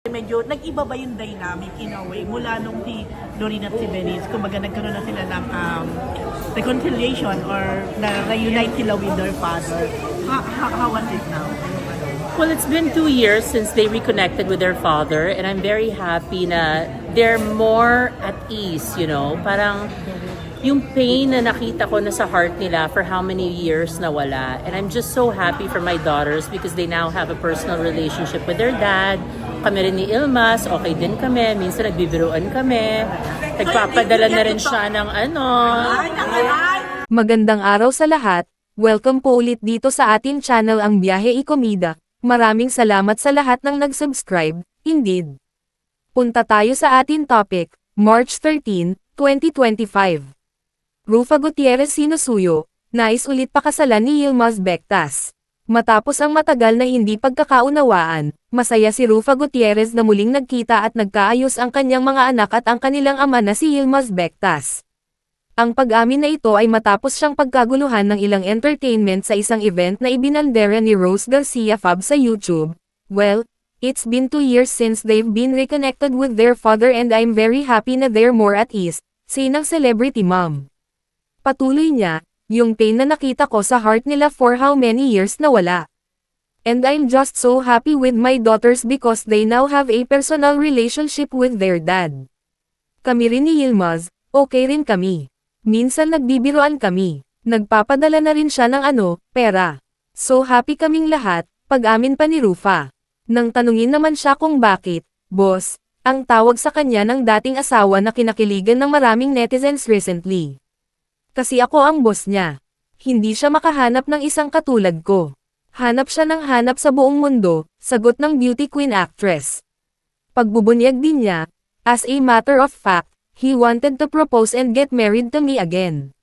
Medyo nag-iba ba yung dynamic in a way mula nung si Doreen at si Benice, kumbaga nagkaroon na sila ng reconciliation or na-reunite sila with their father. How was it now? Well, it's been 2 years since they reconnected with their father, and I'm very happy na they're more at ease, you know. Parang yung pain na nakita ko na sa heart nila for how many years na wala. And I'm just so happy for my daughters because they now have a personal relationship with their dad. Kami rin ni Ilmaz, okay din kami. Minsan nagbibiruan kami. Nagpapadala na rin siya ng ano. Magandang araw sa lahat. Welcome po ulit dito sa atin channel Ang Biyahe y Komida. Maraming salamat sa lahat ng nag-subscribe, indeed. Punta tayo sa atin topic, March 13, 2025. Rufa Gutierrez sinusuyo, nais ulit pakasalan ni Yilmaz Bectas. Matapos ang matagal na hindi pagkakaunawaan, masaya si Rufa Gutierrez na muling nagkita at nagkaayos ang kanyang mga anak at ang kanilang ama na si Yilmaz Bectas. Ang pag-amin na ito ay matapos siyang pagkaguluhan ng ilang entertainment sa isang event na ibinandera ni Rose Garcia Fab sa YouTube. Well, it's been 2 years since they've been reconnected with their father and I'm very happy na they're more at ease, say ng celebrity mom. Patuloy niya, yung pain na nakita ko sa heart nila for how many years na wala. And I'm just so happy with my daughters because they now have a personal relationship with their dad. Kami rin ni Yilmaz, okay rin kami. Minsan nagbibiruan kami. Nagpapadala na rin siya ng pera. So happy kaming lahat, pag-amin pa ni Rufa. Nang tanungin naman siya kung bakit, boss, ang tawag sa kanya ng dating asawa na kinakiligan ng maraming netizens recently. Kasi ako ang boss niya. Hindi siya makahanap ng isang katulad ko. Hanap siya ng hanap sa buong mundo, sagot ng beauty queen actress. Pagbubunyag din niya, as a matter of fact, he wanted to propose and get married to me again.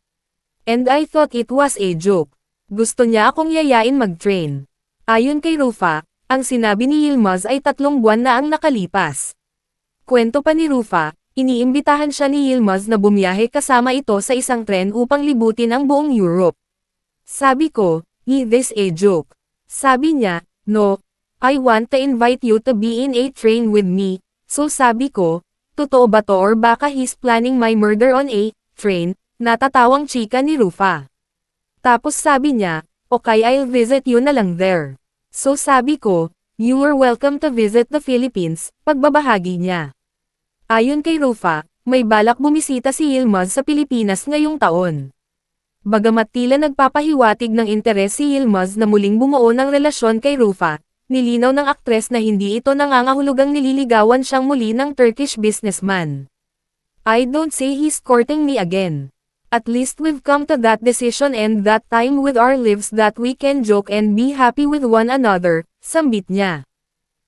And I thought it was a joke. Gusto niya akong yayain mag-train. Ayon kay Rufa, ang sinabi ni Yilmaz ay 3 buwan na ang nakalipas. Kwento pa ni Rufa, iniimbitahan siya ni Yilmaz na bumiyahe kasama ito sa isang tren upang libutin ang buong Europe. Sabi ko, is this a joke? Sabi niya, no, I want to invite you to be in a train with me. So sabi ko, totoo ba to or baka he's planning my murder on a train? Natatawang chika ni Rufa. Tapos sabi niya, okay, I'll visit you na lang there. So sabi ko, you are welcome to visit the Philippines, pagbabahagi niya. Ayon kay Rufa, may balak bumisita si Yilmaz sa Pilipinas ngayong taon. Bagamat tila nagpapahiwatig ng interes si Yilmaz na muling bumuo ng relasyon kay Rufa, nilinaw ng aktres na hindi ito nangangahulugang nililigawan siyang muli ng Turkish businessman. I don't say he's courting me again. At least we've come to that decision and that time with our lives that we can joke and be happy with one another, sambit niya.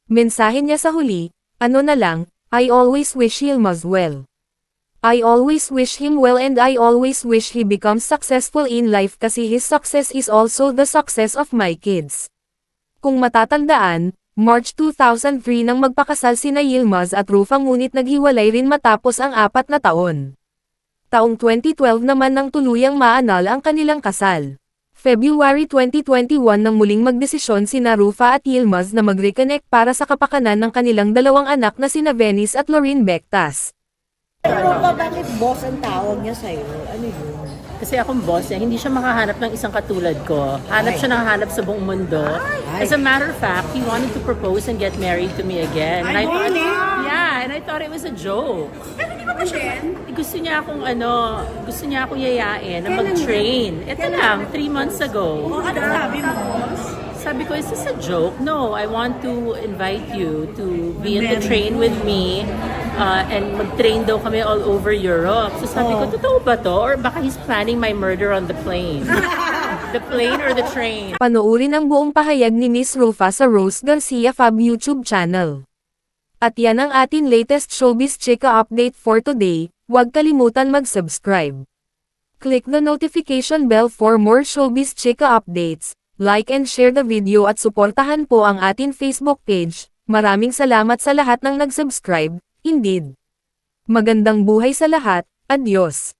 Mensahe niya sa huli, na lang, I always wish Yilmaz well. I always wish him well and I always wish he becomes successful in life kasi his success is also the success of my kids. Kung matatandaan, March 2003 nang magpakasal sina Yilmaz at Rufa ngunit naghiwalay rin matapos ang 4 na taon. Taong 2012 naman nang tuluyang maanal ang kanilang kasal. February 2021 nang muling magdesisyon sina Rufa at Yilmaz na mag-reconnect para sa kapakanan ng kanilang 2 anak na sina Benice at Loreen Bectas. Pero bakit boss ang tawag niya sa'yo? Ano yun? Kasi akong boss niya, hindi siya makahanap ng isang katulad ko. Hanap siya ng hanap sa buong mundo. As a matter of fact, he wanted to propose and get married to me again. And I thought, yeah, and I thought it was a joke. Pero di ba din? Gusto niya akong yayain na mag-train. Ito lang, 3 months ago. Ano sabi mo? Sabi ko, is this a joke? No, I want to invite you to be in the train with me and mag-train daw kami all over Europe. So sabi ko, totoo ba to? Or baka he's planning my murder on the plane? The plane or the train? Panoorin ang buong pahayag ni Miss Rufa sa Rose Garcia Fab YouTube channel. At yan ang atin latest showbiz chika update for today. Huwag kalimutan mag-subscribe. Click the notification bell for more showbiz chika updates. Like and share the video at suportahan po ang atin Facebook page. Maraming salamat sa lahat ng nag-subscribe, indeed. Magandang buhay sa lahat, adios.